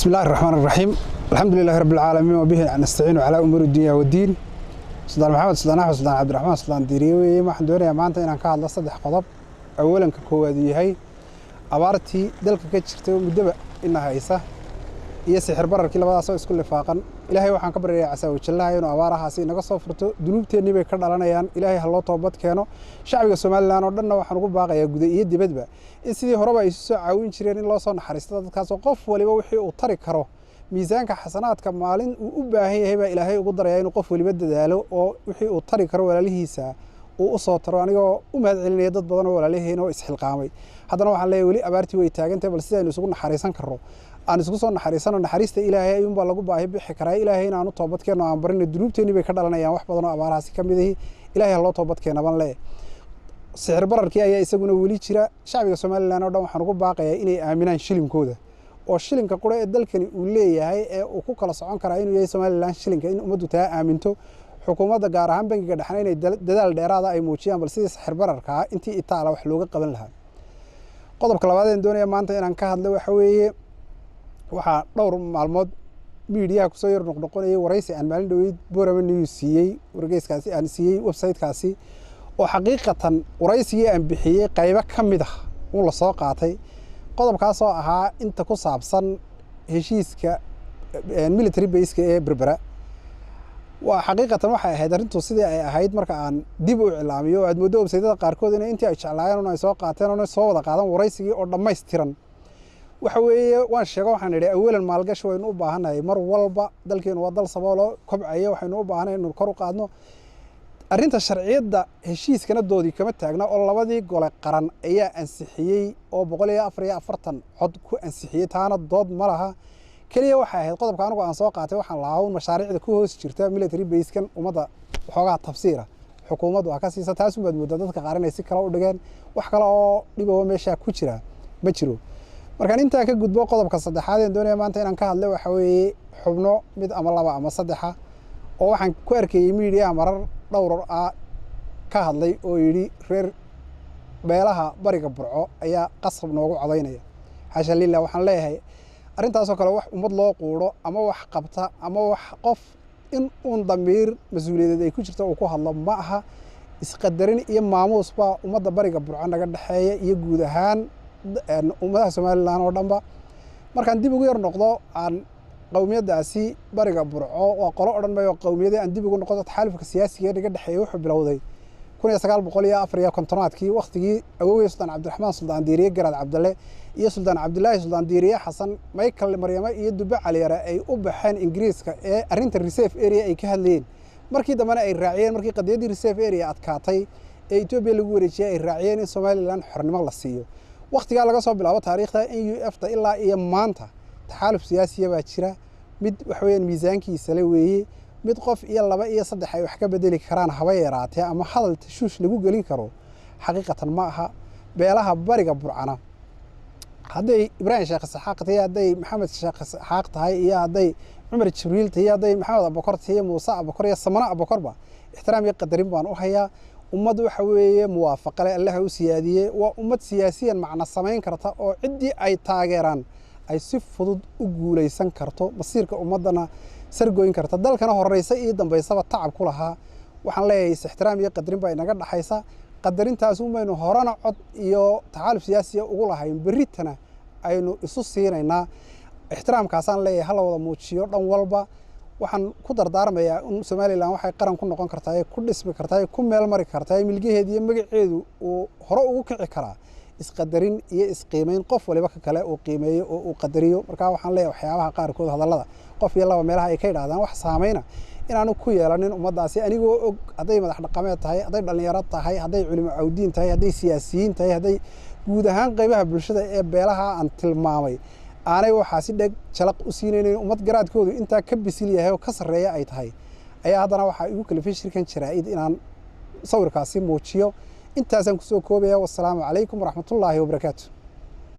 بسم الله الرحمن الرحيم الحمد لله رب العالمين وبه نستعين على أمور الدنيا والدين سلطان محمد سلطان أحمد سلطان عبد الرحمن سلطان ديريوي ما حدوني maanta inaan ka hadlo saddex qodob awalanka koowaad yahay abaartii dalka ka jirtay muddo in haysa iyo sixir bararkii labadaas oo isku lifaaqan ilaahay waxaan ka baryayaa casaawo jallaahay inuu abaarahaasi inaga soo furto dunuubteennii bay ka dhalanayaan ilaahay ha loo toobad keeno shacbiga Soomaaliland oo dhanna waxaan ugu baaqayaa guud iyo dibadba in sidii horeba ay soo caawin jireen in loo soo naxariisto dadkaas oo qof waliba wixii uu tari karo miisaanka xasanaadka maalin uu u baahan yahay baa ilaahay ugu daraya inuu qof waliba dadaalo oo wixii uu tari karo walaalihiisa uu u soo taro anigoo u mahad celinaya dad badan oo walaalihiin oo isxilqaamay haddana waxaan leeyahay wali abaartii way taagantahay bal sidaynu isugu naxariisan karro aan isku soo naxariisano naxariista ilaahay ayuun baa lagu baahi bixi karaa ilaahay inaan u toobad keeno aan barino dunuubteennii bay ka dhalanayaan wax badan oo abaarahaasi ka mid ah ilaahay ha loo toobad keeno ban leeyahay sixir bararkii ayaa isaguna wali jira shacbiga Soomaaliland oo dhan waxaan ugu baaqayaa inay aaminaan shilinkooda oo shilinka qura ee dalkani uu leeyahay ee uu ku kala socon karaa inuu yahay Soomaaliland shilinka in ummaddu taa aaminto xukuumadda gaar ahaan bangiga dhexe inay dadaal dheeraad ah ay muujiyaan bal sidii sixir bararka intii itaala wax looga qaban lahaa qodobka labaad ee doonaya maanta inaan ka hadlo waxa weeye waxa dhowr maalmood media ku soo yar noqnoqonayay waraysi aan maalin dhaweyd Boorama News siiyay wargeyskaasi aan siiyay website-kaasi oo xaqiiqatan waraysigii aan bixiyay qaybo ka mid ah oo la soo qaatay qodobkaas oo ahaa inta ku saabsan heshiiska military base ee Berbera waa xaqiiqatan waxa ahayd arintu sidii ay ahayd marka aan dib u ilaamiyo aad moodo website-da qaarkood inay intii ay jeclaayeen oo ay soo qaateen oo soo wada qaadan waraysigii oo dhameystiran waxa weeye waan sheego waxaan idhi awalan maalgashi waynu u baahanahay mar walba dalkeenu waa dal saboolo kobcaya waxaynu u baahanahay inuu kor u qaadno arinta sharciyada heshiiskana doodii kama taagna oo labadii gole qaran ayaa ansixiyay oo 144 cod ku ansixiyay taana dood ma laha kaliya waxa ahayd qodobka anigu aan soo qaatay waxaan laaw mashaariicda ku hoos jirta military base kan umada waxoogaa tafsiira xukuumaddu ka siisa taas u muddo dadka qaarinay si kala u dhigeen wax kale oo dhibo meesha ku jira ma jiro markaan inta ka gudbo qodobka saddexaad ee doonaya maanta inaan ka hadlo waxa weeye xubno mid ama laba ama saddexa oo waxaan ku arkayay media marar dhowr ah ka hadlay oo yiri reer beelaha bariga burco ayaa qasab noogu codaynaya xasha lillaah waxaan leeyahay arintaas oo kale wax ummad loo quuro ama wax qabta ama wax qof in uun damiir mas'uuliyadeed ay ku jirto oo ku hadlo ma aha isqadarin iyo maamuus baa ummadda bariga burco naga dhaxeeya iyo guud ahaan ummadaha Soomaaliland oo dhanba markaan dib ugu yar noqdo aan qowmiyadaasi bariga burco waa qolo odhan maayo qowmiyada aan dib ugu noqdo taxalufka siyaasiga ee naga dhaxeeya wuxuu bilowday 1954 waqtigii awowgay Sultan Cabdiraxmaan Sultan Diiriye Garaad Cabdalle iyo Sultan Cabdullaahi Sultan Diiriye Xasan Michael Maryama iyo Dubbe Cali Yare ay u baxeen Ingiriiska ee arinta reserve area ay ka hadleen markii dambana ay raaciyeen markii qadiyadii reserve area adkaatay ee Itoobiya lagu wareejiyay ay raaciyeen in Soomaaliland xornimo la siiyo waqtiga laga soo bilaabo taariikhda NUF-ta ilaa iyo maanta taxaluf siyaasiya baa jira mid wax weeyaan miisaankiisa la weeyay mid qof iyo laba iyo saddex ay wax ka bedeli karaan haba yaraatee ama hadal tashuush lagu gelin karo xaqiiqatan ma aha beelaha bariga burcana haday Ibrahim Sheekh Saxaaq tahay haday Maxamed Sheekh Saxaaq tahay iyo haday Umar Jibriil tahay haday Maxamed Abubakar tahay Muuse Abubakar iyo Samana Abubakarba ixtiraam iyo qadarin baan u hayaa ummadu waxa weeye muwaafaqo leh Allah u siyaadiyay waa ummad siyaasiyan macna sameyn karta oo cidii ay taageeraan ay si fudud u guuleysan karto masiirka ummadana sargooyin karta dalkana horeysa iyo dambeysaba tacab ku lahaa waxaan leeyahay ixtiraam iyo qadarin baa inaga dhaxaysa qadarintaas umaynu horana cod iyo taxaluf siyaasi ugu lahayn baritana aynu isu siinayna ixtiraamkaas aan leeyahay hal wada muujiyo dhan walba waxaan ku dardaarmayaa in Soomaaliland waxay qaran ku noqon kartaa ku dhismi kartaa ku meel mari kartaa milgaheedii magaceedu uu hore ugu kici karaa isqadarin iyo isqiimeyn qof waliba ka kale oo qiimeeyo oo uu qadariyo marka waxaan leeyahay waxyaabaha qaar kood hadallada qof iyo laba meelaha ay ka yiraahdaan wax saameeyna inaanu ku yeelanin ummadaasi anigoo og haday madax dhaqameed tahay haday dhalinyarada tahay haday culimo awdiin tahay haday siyaasiyiin tahay haday guud ahaan qaybaha bulshada ee beelaha aan tilmaamay aanay waxa si dhag jalaq u siinayeen ummad garaadkoodu inta ka bisil yahay oo ka sareeya ay tahay ayaa hadana waxa igu kala shirkan jiraa'id inaan sawirkaasi muujiyo intaas aan ku soo koobaya wassalaamu calaykum waraxmatullaahi wabarakaatuh